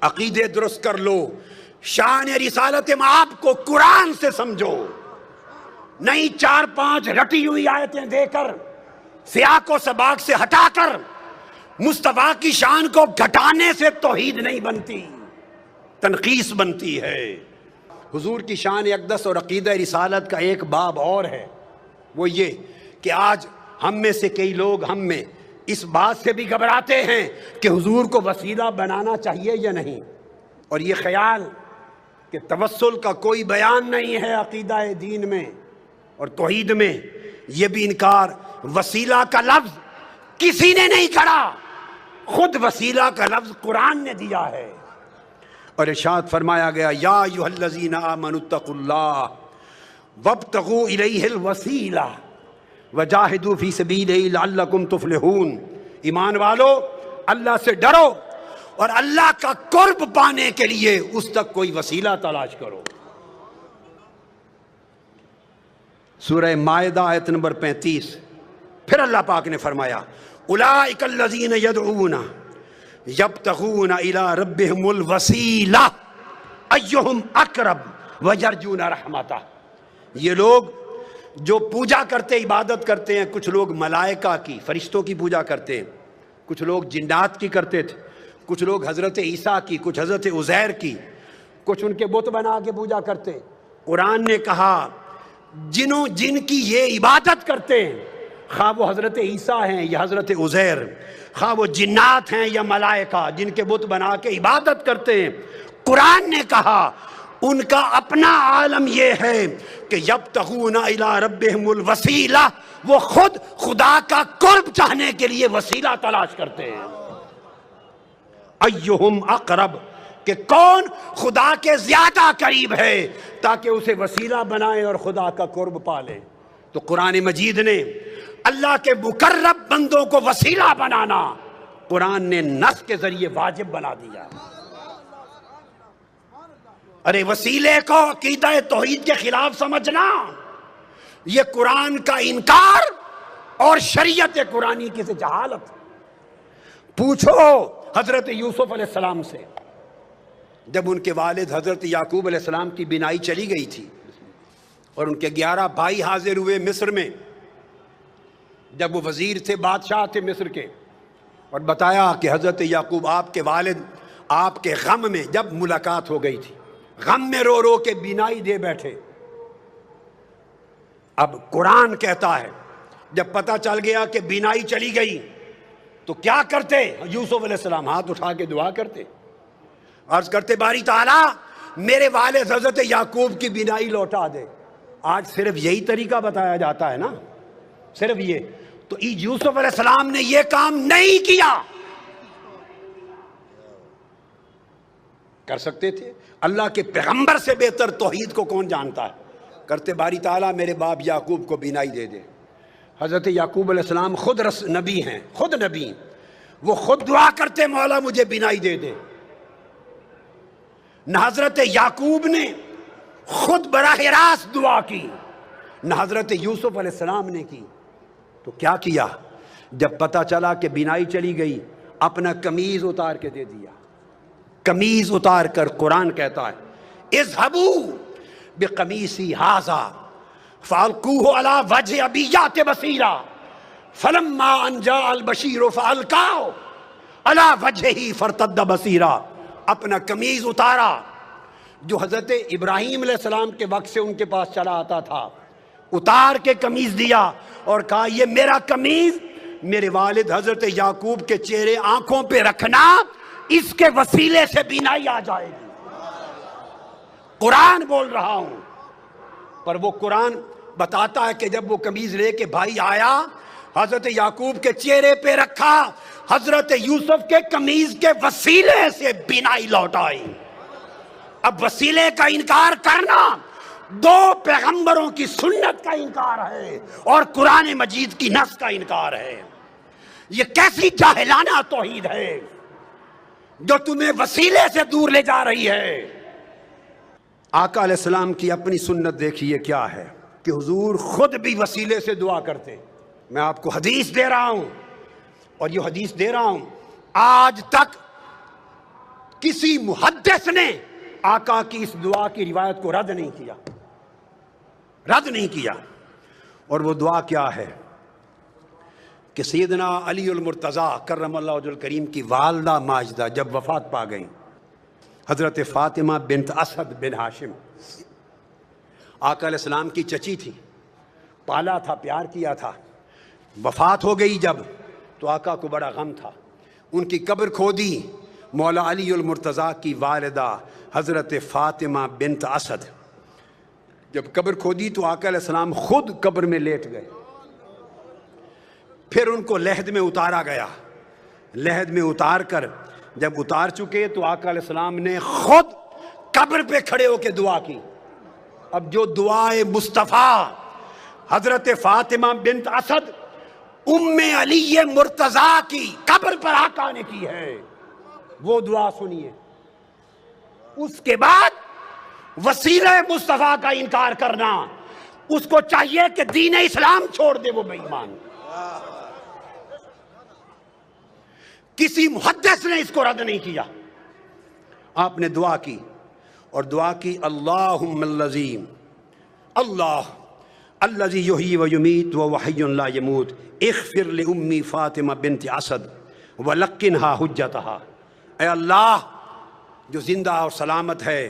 عقیدے درست کر لو، شان رسالت مآب کو قرآن سے سمجھو، نہیں 4-5 رٹی ہوئی آیتیں دے کر، سیاق و سباق سے ہٹا کر مصطفیٰ کی شان کو گھٹانے سے توحید نہیں بنتی، تنقیص بنتی ہے۔ حضور کی شان اقدس اور عقیدہ رسالت کا ایک باب اور ہے، وہ یہ کہ آج ہم میں سے کئی لوگ ہم میں اس بات سے بھی گھبراتے ہیں کہ حضور کو وسیلہ بنانا چاہیے یا نہیں، اور یہ خیال کہ توسل کا کوئی بیان نہیں ہے عقیدہ دین میں اور توحید میں، یہ بھی انکار۔ وسیلہ کا لفظ کسی نے نہیں کہا، خود وسیلہ کا لفظ قرآن نے دیا ہے، اور ارشاد فرمایا گیا یا ایھا الذین آمنوا اتقوا اللہ وابتغوا الیہ الوسیلہ وجاہدوا فی سبیلہ لعلکم تفلحون۔ ایمان والو، اللہ سے ڈرو اور اللہ کا قرب پانے کے لیے اس تک کوئی وسیلہ تلاش کرو۔ سورہ مائدہ آیت نمبر 35، پھر اللہ پاک نے فرمایا اولئک الذین یدعون یبتغون الی ربہم الوسیلہ ایہم اقرب ویرجون رحمتہ۔ یہ لوگ جو پوجا کرتے، عبادت کرتے ہیں، کچھ لوگ ملائکہ کی، فرشتوں کی پوجا کرتے ہیں، کچھ لوگ جنات کی کرتے تھے، کچھ لوگ حضرت عیسیٰ کی، کچھ حضرت عزیر کی، کچھ ان کے بت بنا کے پوجا کرتے۔ قرآن نے کہا جن کی یہ عبادت کرتے ہیں، خواہ وہ حضرت عیسیٰ ہیں یا حضرت عزیر، خواہ وہ جنات ہیں یا ملائکہ، جن کے بت بنا کے عبادت کرتے ہیں، قرآن نے کہا ان کا اپنا عالم یہ ہے کہ یبتغون الی ربہم الوسیلہ، وہ خود خدا کا قرب چاہنے کے لیے وسیلہ تلاش کرتے ہیں۔ ایہم اقرب، کہ کون خدا کے زیادہ قریب ہے تاکہ اسے وسیلہ بنائے اور خدا کا قرب پالے۔ تو قرآن مجید نے اللہ کے مقرب بندوں کو وسیلہ بنانا قرآن نے نص کے ذریعے واجب بنا دیا۔ ارے وسیلے کو عقیدہ توحید کے خلاف سمجھنا، یہ قرآن کا انکار اور شریعت قرآنی کی سے جہالت۔ پوچھو حضرت یوسف علیہ السلام سے، جب ان کے والد حضرت یعقوب علیہ السلام کی بینائی چلی گئی تھی اور ان کے 11 بھائی حاضر ہوئے مصر میں، جب وہ وزیر تھے، بادشاہ تھے مصر کے، اور بتایا کہ حضرت یعقوب آپ کے والد آپ کے غم میں، جب ملاقات ہو گئی تھی، غم میں رو رو کے بینائی دے بیٹھے۔ اب قرآن کہتا ہے جب پتہ چل گیا کہ بینائی چلی گئی تو کیا کرتے؟ یوسف علیہ السلام ہاتھ اٹھا کے دعا کرتے، عرض کرتے باری تعالیٰ میرے والد حضرت یعقوب کی بینائی لوٹا دے۔ آج صرف یہی طریقہ بتایا جاتا ہے نا، صرف یہ۔ تو یوسف علیہ السلام نے یہ کام نہیں کیا، کر سکتے تھے۔ اللہ کے پیغمبر سے بہتر توحید کو کون جانتا ہے؟ کرتے باری تعالیٰ میرے باپ یعقوب کو بینائی دے دے۔ حضرت یعقوب علیہ السلام خود نبی ہیں، خود نبی، وہ خود دعا کرتے مولا مجھے بینائی دے دے۔ نہ حضرت یعقوب نے خود براہ راست دعا کی، نہ حضرت یوسف علیہ السلام نے کی۔ تو کیا کیا؟ جب پتہ چلا کہ بینائی چلی گئی، اپنا قمیض اتار کے دے دیا۔ قمیض اتار کر قرآن کہتا ہے اذهبوا بقمیصی ھذا فالقوہ علی وجہ ابیات بصیرا فلما ان جاء البشیر فالقاہ علی وجہہ فارتد بصیرا۔ اپنا قمیض اتارا جو حضرت ابراہیم علیہ السلام کے وقت سے ان کے پاس چلا آتا تھا، اتار کے قمیض دیا اور کہا یہ میرا قمیض میرے والد حضرت یعقوب کے چہرے آنکھوں پہ رکھنا، اس کے وسیلے سے بینائی آ جائے گی۔ قرآن بول رہا ہوں، پر وہ قرآن بتاتا ہے کہ جب وہ قمیض لے کے بھائی آیا، حضرت یعقوب کے چہرے پہ رکھا، حضرت یوسف کے قمیض کے وسیلے سے بینائی لوٹ آئی۔ اب وسیلے کا انکار کرنا دو پیغمبروں کی سنت کا انکار ہے اور قرآن مجید کی نص کا انکار ہے۔ یہ کیسی جاہلانہ توحید ہے جو تمہیں وسیلے سے دور لے جا رہی ہے۔ آقا علیہ السلام کی اپنی سنت دیکھیے کیا ہے کہ حضور خود بھی وسیلے سے دعا کرتے۔ میں آپ کو حدیث دے رہا ہوں، اور یہ حدیث دے رہا ہوں، آج تک کسی محدث نے آقا کی اس دعا کی روایت کو رد نہیں کیا. اور وہ دعا کیا ہے کہ سیدنا علی المرتضیٰ کرم اللہ وجہ الکریم کی والدہ ماجدہ جب وفات پا گئیں، حضرت فاطمہ بنت اسد بن ہاشم آقا علیہ السلام کی چچی تھی، پالا تھا، پیار کیا تھا. وفات ہو گئی جب تو آقا کو بڑا غم تھا. ان کی قبر کھودی مولا علی المرتضیٰ کی والدہ حضرت فاطمہ بنت اسد. جب قبر کھودی تو آقا علیہ السلام خود قبر میں لیٹ گئے. پھر ان کو لحد میں اتارا گیا. لحد میں اتار کر جب اتار چکے تو آقا علیہ السلام نے خود قبر پہ کھڑے ہو کے دعا کی. اب جو دعائے مصطفیٰ حضرت فاطمہ بنت اسد ام علی مرتضیٰ کی قبر پر آقا نے کی ہے، وہ دعا سنیے. اس کے بعد وسیلہ مصطفیٰ کا انکار کرنا، اس کو چاہیے کہ دین اسلام چھوڑ دے، وہ بے ایمان. کسی محدث نے اس کو رد نہیں کیا. آپ نے دعا کی اور دعا کی اللہم اللذیم اللہ الذی یحیی و یمیت و حی لا یموت اغفر لأمی فاطمہ بنت اسد ولقنہا حجتہا. اے اللہ جو زندہ اور سلامت ہے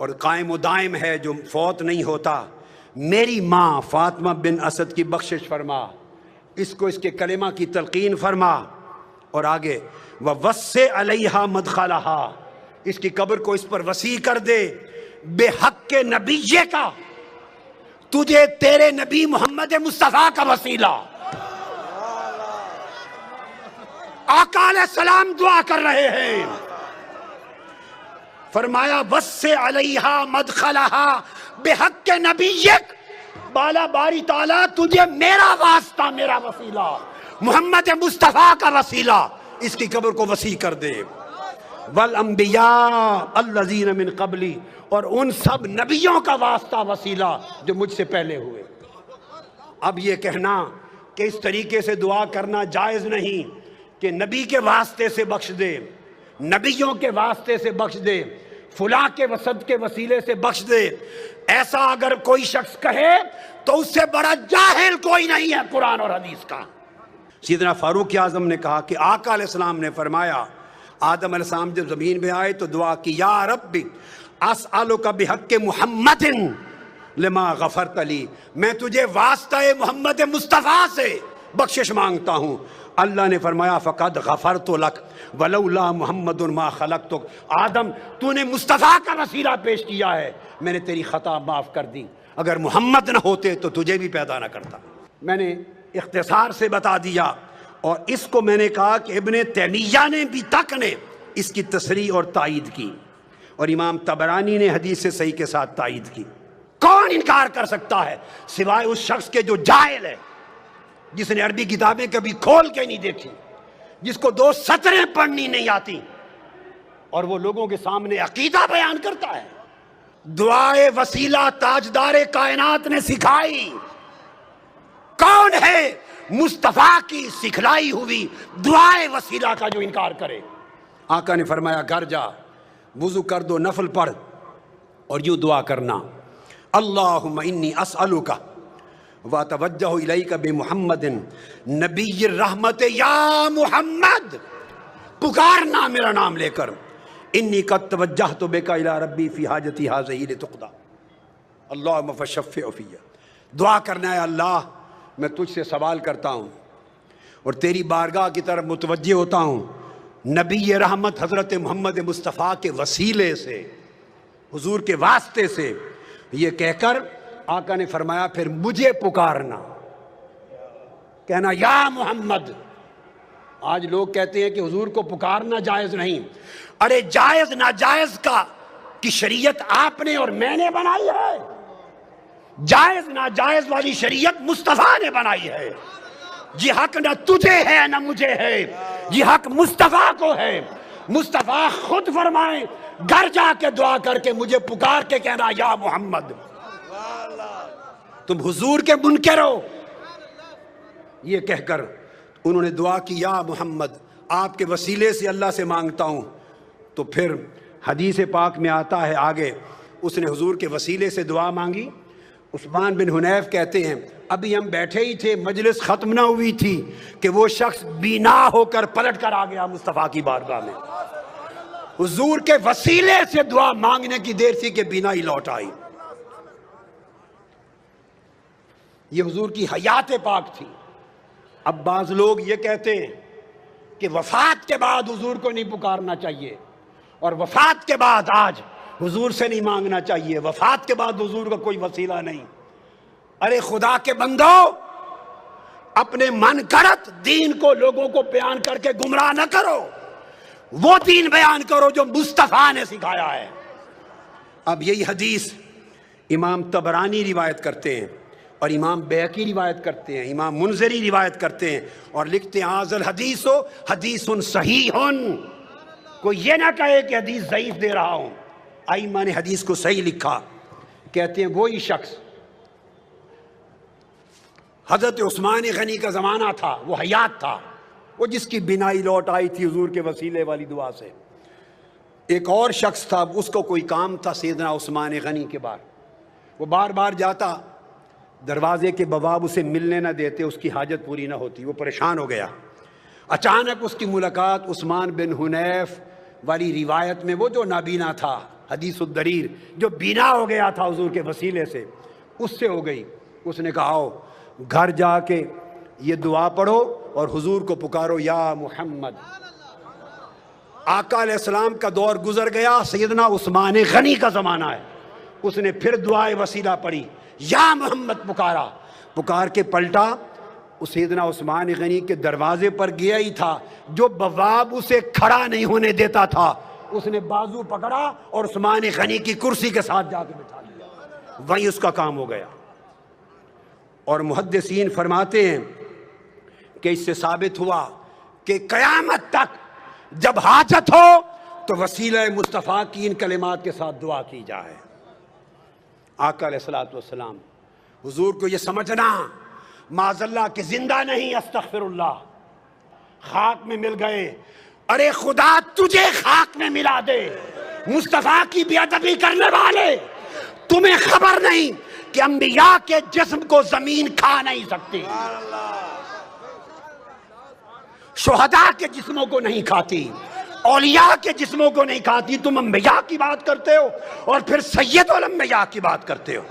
اور قائم و دائم ہے، جو فوت نہیں ہوتا، میری ماں فاطمہ بن اسد کی بخشش فرما، اس کو اس کے کلمہ کی تلقین فرما. اور آگے وَوَسِّعْ عَلَيْهَا مَدْخَلَهَا، اس کی قبر کو اس پر وسیع کر دے. بے حق کے نبی کا، تجھے تیرے نبی محمد مصطفیٰ کا وسیلہ. آقا علیہ السلام دعا کر رہے ہیں، فرمایا وَسِّعْ عَلَيْهَا مَدْخَلَهَا بِحَقِّ نَبِيِّكَ، بالا باری تعالیٰ تجھے میرا واسطہ، میرا وسیلہ، محمد مصطفیٰ کا وسیلہ، اس کی قبر کو وسیع کر دے. وَالْأَنْبِيَاءَ الَّذِينَ مِنْ قَبْلِ، اور ان سب نبیوں کا واسطہ، وسیلہ جو مجھ سے پہلے ہوئے. اب یہ کہنا کہ اس طریقے سے دعا کرنا جائز نہیں کہ نبی کے واسطے سے بخش دے، نبیوں کے واسطے سے بخش دے، فلاں کے وسط کے وسیلے سے بخش دے، ایسا اگر کوئی شخص کہے تو اس سے بڑا جاہل کوئی نہیں ہے قرآن اور حدیث کا. سیدنا فاروق اعظم نے کہا کہ آقا علیہ السلام نے فرمایا، آدم علیہ السلام جب زمین میں آئے تو دعا کی، یا رب اسألک بحق محمد لما غفرت لی، میں تجھے واسطہ محمد مصطفیٰ سے بخشش مانگتا ہوں. اللہ نے فرمایا فقد غفرت لک ولولا محمد ما خلقتک، آدم تو نے مصطفیٰ کا وسیلہ پیش کیا ہے، میں نے تیری خطا معاف کر دی، اگر محمد نہ ہوتے تو تجھے بھی پیدا نہ کرتا. میں نے اختصار سے بتا دیا، اور اس کو میں نے کہا کہ ابن تیمیہ نے بھی تک نے اس کی تصریح اور تائید کی، اور امام طبرانی نے حدیث سے صحیح کے ساتھ تائید کی. کون انکار کر سکتا ہے سوائے اس شخص کے جو جاہل ہے، جس نے عربی کتابیں کبھی کھول کے نہیں دیکھی، جس کو 2 سطریں پڑھنی نہیں آتی، اور وہ لوگوں کے سامنے عقیدہ بیان کرتا ہے. دعائے وسیلہ تاجدار کائنات نے سکھائی. کون ہے مصطفیٰ کی سکھلائی ہوئی دعائے وسیلہ کا جو انکار کرے؟ آقا نے فرمایا گھر جا، وضو کر دو، نفل پڑھ، اور یوں دعا کرنا، اللہم انی اسألک واتوجہ الیک بمحمد نبی الرحمت، یا محمد، پکارنا میرا نام لے کر، انی قد توجہت بک الی ربی فی حاجتی ہذہ لتقضی، اللہم فشفع فی. دعا کرنا ہے، اللہ میں تجھ سے سوال کرتا ہوں اور تیری بارگاہ کی طرف متوجہ ہوتا ہوں، نبی رحمت حضرت محمد مصطفیٰ کے وسیلے سے، حضور کے واسطے سے. یہ کہہ کر آقا نے فرمایا پھر مجھے پکارنا، کہنا یا محمد. آج لوگ کہتے ہیں کہ حضور کو پکارنا جائز نہیں. ارے جائز ناجائز کی شریعت آپ نے اور میں نے بنائی ہے، جائز ناجائز والی شریعت مصطفیٰ نے بنائی ہے. یہ حق نہ تجھے ہے نہ مجھے ہے، یہ حق مصطفیٰ کو ہے. مصطفیٰ خود فرمائیں، گھر جا کے دعا کر کے مجھے پکار کے کہنا یا محمد. تم حضور کے منکر ہو. یہ کہہ کر انہوں نے دعا کی، یا محمد، آپ کے وسیلے سے اللہ سے مانگتا ہوں تو پھر حدیث پاک میں آتا ہے آگے، اس نے حضور کے وسیلے سے دعا مانگی۔ عثمان بن حنیف کہتے ہیں ابھی ہم بیٹھے ہی تھے، مجلس ختم نہ ہوئی تھی کہ وہ شخص بینا ہو کر پلٹ کر آ گیا مصطفیٰ کی بارگاہ میں۔ حضور کے وسیلے سے دعا مانگنے کی دیر تھی کہ بینائی لوٹ آئی۔ یہ حضور کی حیات پاک تھی۔ اب بعض لوگ یہ کہتے ہیں کہ وفات کے بعد حضور کو نہیں پکارنا چاہیے، اور وفات کے بعد آج حضور سے نہیں مانگنا چاہیے، وفات کے بعد حضور کا کوئی وسیلہ نہیں۔ ارے خدا کے بندو، اپنے من گھڑت دین کو لوگوں کو بیان کر کے گمراہ نہ کرو، وہ دین بیان کرو جو مصطفیٰ نے سکھایا ہے۔ اب یہی حدیث امام طبرانی روایت کرتے ہیں، اور امام بیہقی روایت کرتے ہیں، امام منذری روایت کرتے ہیں، اور لکھتے ہیں ھذا الحدیث حدیث صحیح۔ کوئی یہ نہ کہے کہ حدیث ضعیف دے رہا ہوں، ائمہ نے حدیث کو صحیح لکھا۔ کہتے ہیں وہی شخص، حضرت عثمان غنی کا زمانہ تھا، وہ حیات تھا، وہ جس کی بینائی لوٹ آئی تھی حضور کے وسیلے والی دعا سے۔ ایک اور شخص تھا، اس کو کوئی کام تھا سیدنا عثمان غنی کے بار، وہ بار بار جاتا، دروازے کے بواب اسے ملنے نہ دیتے، اس کی حاجت پوری نہ ہوتی، وہ پریشان ہو گیا۔ اچانک اس کی ملاقات عثمان بن حنیف والی روایت میں، وہ جو نابینا تھا، حدیث الدریر، جو بینا ہو گیا تھا حضور کے وسیلے سے، اس سے ہو گئی۔ اس نے کہا آؤ گھر جا کے یہ دعا پڑھو اور حضور کو پکارو یا محمد۔ آقا علیہ السلام کا دور گزر گیا، سیدنا عثمان غنی کا زمانہ ہے۔ اس نے پھر دعائے وسیلہ پڑھی، یا محمد پکارا، پکار کے پلٹا، سیدنا عثمان غنی کے دروازے پر گیا ہی تھا، جو بواب اسے کھڑا نہیں ہونے دیتا تھا، اس نے بازو پکڑا اور عثمان غنی کی کرسی کے ساتھ جا کے بٹھا لیا، وہیں اس کا کام ہو گیا۔ اور محدثین فرماتے ہیں کہ اس سے ثابت ہوا کہ قیامت تک جب حاجت ہو تو وسیلہ مصطفیٰ کی ان کلمات کے ساتھ دعا کی جائے۔ آقا علیہ السلام، حضور کو یہ سمجھنا معاذ اللہ کہ زندہ نہیں، استغفر اللہ، خاک میں مل گئے۔ ارے خدا تجھے خاک میں ملا دے، مصطفیٰ کی بے ادبی کرنے والے، تمہیں خبر نہیں کہ انبیاء کے جسم کو زمین کھا نہیں سکتی، شہداء کے جسموں کو نہیں کھاتی، اولیاء کے جسموں کو نہیں کھاتی، تم انبیاء کی بات کرتے ہو اور پھر سید الانبیاء کی بات کرتے ہو۔